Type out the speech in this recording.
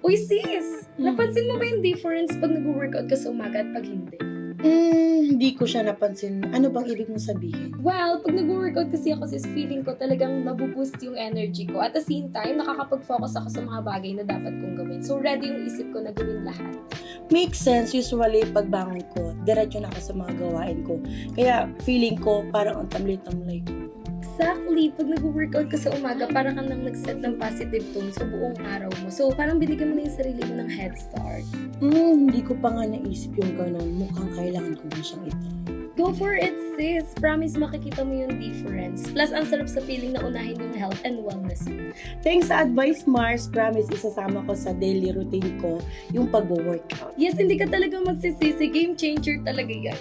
Uy sis, napansin mo ba yung difference pag nag-workout ka sa umaga at pag hindi? Hindi ko siya napansin. Ano bang ibig mong sabihin? Well, pag nag-workout kasi ako sis, feeling ko talagang nabuboost yung energy ko. At the same time, nakakapag-focus ako sa mga bagay na dapat kong gawin. So, ready yung isip ko na gawin lahat. Makes sense. Usually, pagbangon ko, diretso na ako sa mga gawain ko. Kaya, feeling ko, parang ang tamlay-tamlay ko. Exactly. Pag nag-workout ka sa umaga, parang ka nang nag-set ng positive tone sa buong araw mo. So, parang binigyan mo na yung sarili mo ng head start. Hindi ko pa nga naisip yung ganun. Mukhang kailangan ko na siyang ito. Go for it, sis. Promise makikita mo yung difference. Plus, ang sarap sa feeling na unahin yung health and wellness mo. Thanks sa advice, Mars. Promise, isasama ko sa daily routine ko yung pag-workout. Yes, hindi ka talaga magsisisi. Game changer talaga yan.